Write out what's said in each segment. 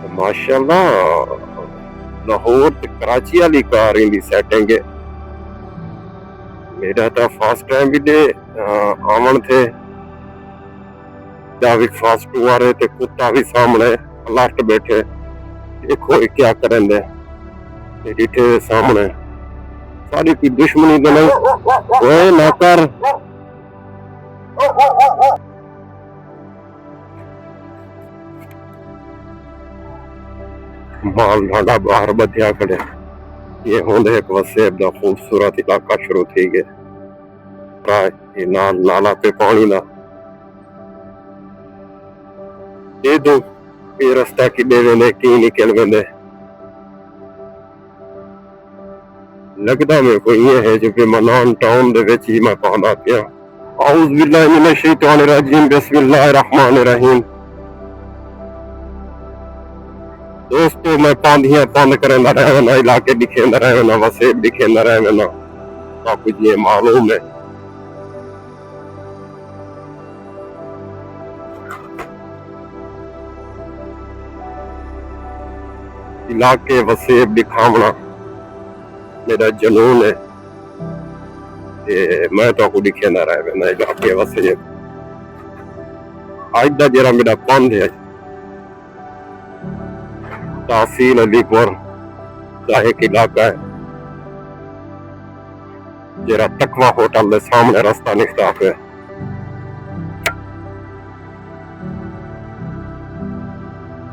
माशाल्लाह लाहौर ते कराची वाली कार दी सेटिंग है। मेरा तो फर्स्ट टाइम भी दे आवन थे जाविक फास्ट टू आ रहे थे, कुत्ता भी सामने लास्ट बैठे, देखो ये क्या करें दे मेरी थे सामने सारी की दुश्मनी तो नहीं ओए ना कर माल ढांडा बाहर बधिया खड़े। ये होंदे एक वसेब दा खूबसूरत इलाका शुरू थी गए। ये नाला पे पानी ना ये दो ये रास्ता कि देवे की निकल वेंदे लगदा में कोई ये है जो कि मनान टाउन दे विच ही मैं पाना पिया। औज़ बिल्लाहि मिनश शैतानिर रजीम बिस्मिल्लाहिर रहमानिर रहीम। दोस्तों मैं पांधियां बंद करना रहना, इलाके दिखेंदा रहना, वसेब दिखेंदा रहना, सब कुछ ये मालूम है। इलाके वसेब दिखावना मेरा जुनून है। मैं तो को दिखेंदा रहना इलाके वसेब। आज दा जरा मेरा पंध है तहसील अलीपुर जाहिक इलाका है, जरा तकवा होटल के सामने रास्ता निकला पे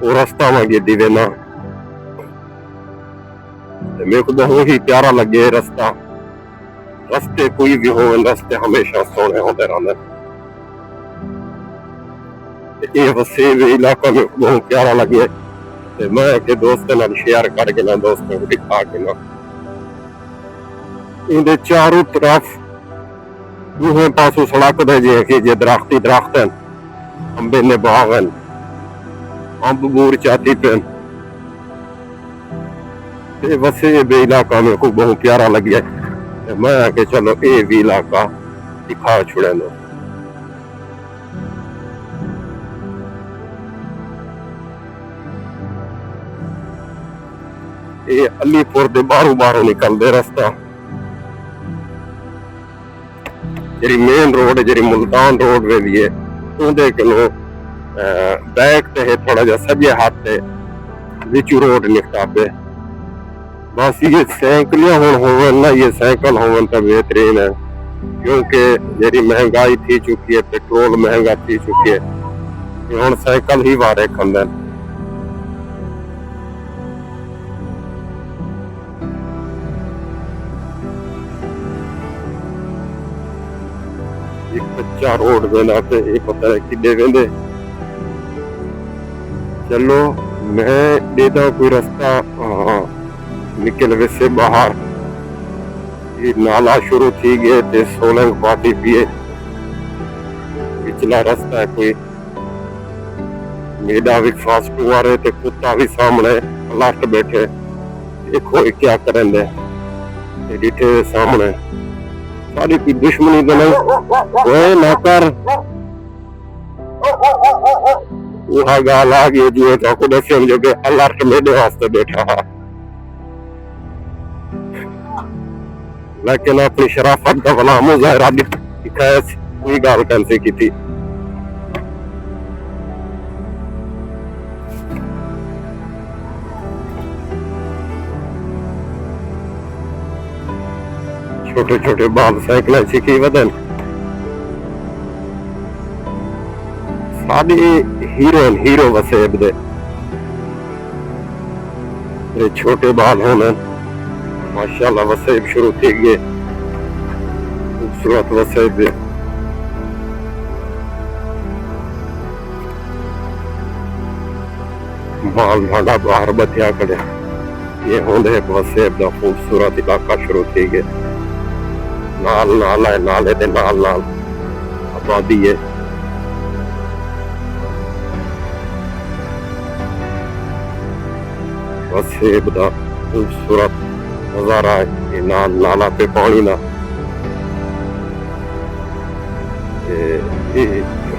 वो रास्ता में ये दिवे ना मेरे को बहुत ही प्यारा लगे रास्ता। रास्ते कोई भी हो रास्ते हमेशा सोने होते रहते। ये वसेब इलाका में बहुत प्यारा लगे, मैं के दोस्तों नाल शेयर करके ना दोस्तों को दिखा के ना इनके चारों तरफ दूसरे पासों सड़क दे जे कि जे दरख्ती दरख्त हैं, अंबे ने बाग हैं, अंब बूर चाती पे वसेब इलाका में को बहुत प्यारा लगे। मैं के चलो ये भी इलाका दिखा छुड़े लो। ये अलीपुर दे बाहरों निकलते रास्ता जी मेन रोड जी मुल्तान रोड वे भी है उनके किलो बैक ते थोड़ा जा सजे हाथ से विचू रोड निकता पे। बस ये साइकिलियां हो ना, ये साइकिल हो तो बेहतरीन है क्योंकि जी महंगाई थी चुकी है, पेट्रोल महंगा थी चुकी है, हम साइकिल ही वारे खंदन। कच्चा रोड वेंदा पे ये पता है कि वेंदे। चलो मैं देता कोई रास्ता निकल वैसे बाहर ये नाला शुरू थी गए थे सोलंग पार्टी पिए पिछला रास्ता है कोई मेरा भी फास्ट टू आ रहे थे, कुत्ता भी सामने लास्ट बैठे, देखो ये क्या करें दे मेरी थे सामने सारी की दुश्मनी तो नहीं ओए ना कर वहाँ गाल आ गई जो तो को दसे जो के अलर्ट मेरे वास्ते बैठा है, लेकिन अपनी शराफत का भला मुजाहरा दिखाया कोई गाल कैसे की थी। छोटे छोटे बाल साइकिल सीखी वदन साड़ी हीरो वसेब दे छोटे बाल होने माशाल्लाह वसेब शुरू थी गए खूबसूरत वसेब दे। माल ढांडा बाहर बधिया खड़े। ये होंदे एक वसेब दा खूबसूरत इलाका शुरू थी गए। नाल नाल है, नाले दे नाल नाल आबादी है। वसेब दा खूबसूरत नजारा है, नाल नाला पे पानी ना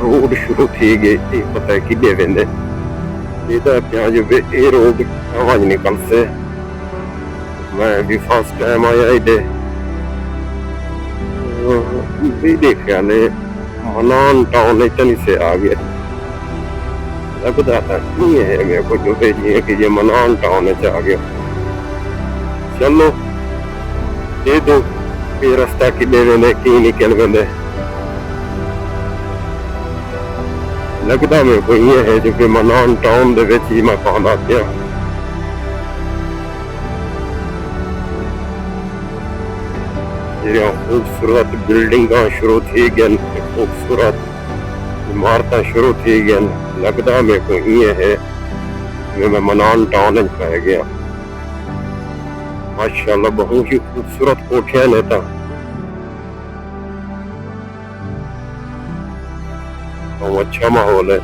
रोड शुरू थी गई पता है कि वेंदे ਇਹਦਾ ਪਿਆ ਜਿਵੇਂ ਇਹ ਰੋਡ ਆਵਾਜ਼ ਨਿਕਲ से मैं भी फर्स्ट टाइम आया इधर भी देखा ने मनान टाउन इतनी से आ गया लगता था नहीं है मेरे को जो भेजिए कि ये मनान टाउन आ गया चलो दे दो ये रास्ता कि वेंदे की निकल वेंदे लगता मेरे को ये है जो कि मनान टाउन दे विच ही मैं पहुंचा गया खूबसूरत बिल्डिंग शुरू थी गई खूबसूरत इमारत शुरू थी गई लगता मेरे को ये है कि मैं मनान टाउन पै गया माशाल्लाह बहुत ही खूबसूरत कोठियां ने तो अच्छा माहौल है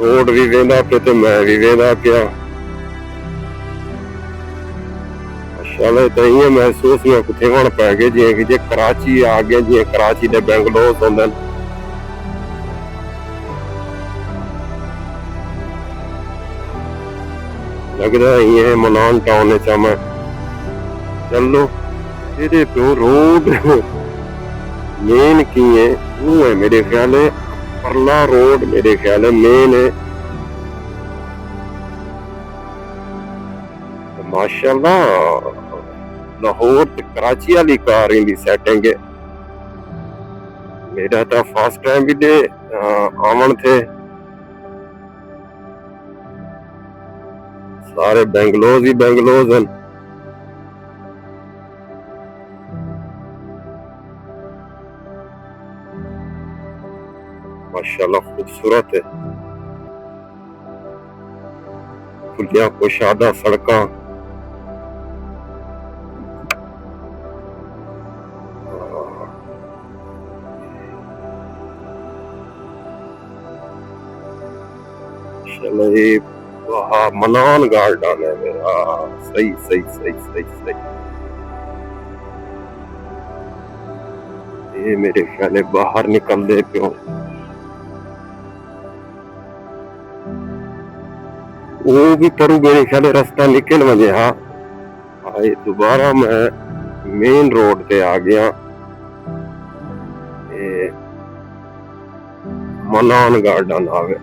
रोड भी वेंदा पे तो मैं भी वेंदा पिया चलो तो ये महसूस में कुछ होने पै गए जी कि जे कराची आ गए जी कराची दे बेंगलोर होंदे लगता ये मनान टाउन च मैं चलो ये प्यो रोड मेन की है वो है मेरे ख्याल है परला रोड मेरे ख्याल है मेन है माशाल्लाह लाहौर ते कराची वाली कार इन सेटिंग है मेरा तो फर्स्ट टाइम भी दे आवन थे सारे बेंगलोर ही बेंगलोर हैं माशाल्लाह खूबसूरत है खुलिया कुशादा सड़क चलो ये मनान गार्डन है मेरा सही सही सही सही सही ये मेरे ख्याल बाहर निकल दे प्यो वो भी परू मेरे ख्याल रास्ता निकल वजे हाँ आए दोबारा मैं मेन रोड पे आ गया मनान गार्डन आवे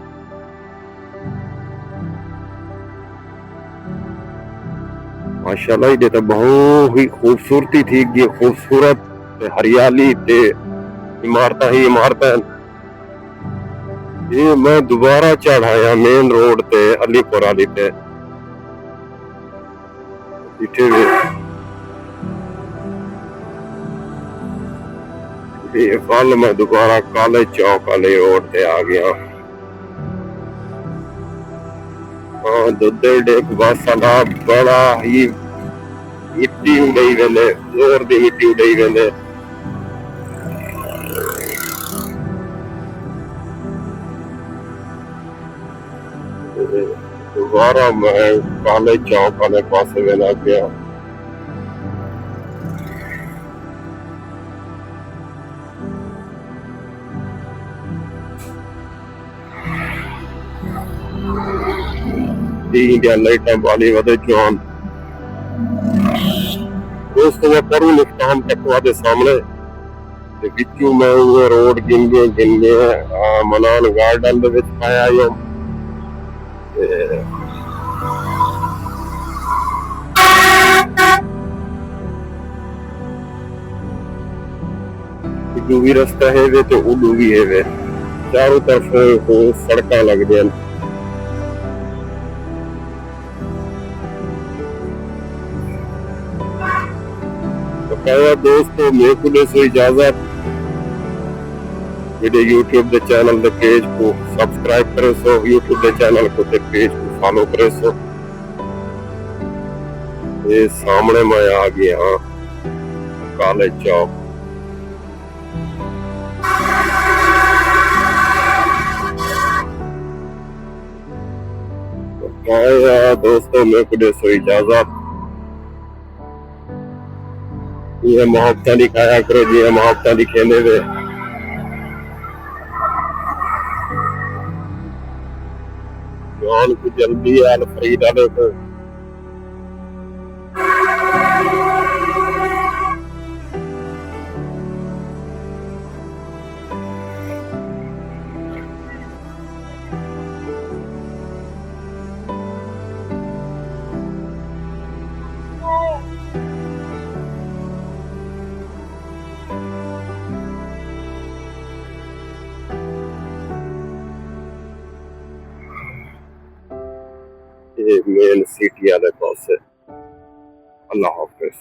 माशाल्लाह ये तो बहुत ही खूबसूरती थी ये खूबसूरत हरियाली ते इमारत ही इमारत ये मैं दोबारा चढ़ाया मेन रोड ते अलीपुर वाली ते इथे ये कल मैं दोबारा कॉलेज चौक वाले रोड ते आ गया हाँ दुधेड़ बस वाला बड़ा ही मिट्टी उड़ाई वेंदे जोर दी मिट्टी उड़ाई वेंदे दोबारा मैं कॉलेज चौक वाले पास वेंदा गया इंडिया लाइटा वाली वधे जॉन दोस्तों मैं करूँ निफ्तान तकवा के सामने विचू मैं ये रोड गिनगे मनान गार्डन दे विच पाया यो इधू भी रास्ता है वे तो उधू भी है वे चारों तरफ सड़क लग गए दोस्तों मेरे को दे सो इजाजत मेरे यूट्यूब के चैनल के पेज को सब्सक्राइब करे सो यूट्यूब के चैनल को ते पेज को फॉलो करे सो ये सामने मैं आ गया कॉलेज चौक दोस्तों मेरे को दे सो इजाजत ये मोहब्बत दिखाया करो जी मोहब्बत दिखेंदे वे जान को जल्दी है अल फरीद वाले को। ये मेन सिटी वाले पास है। अल्लाह हाफिज।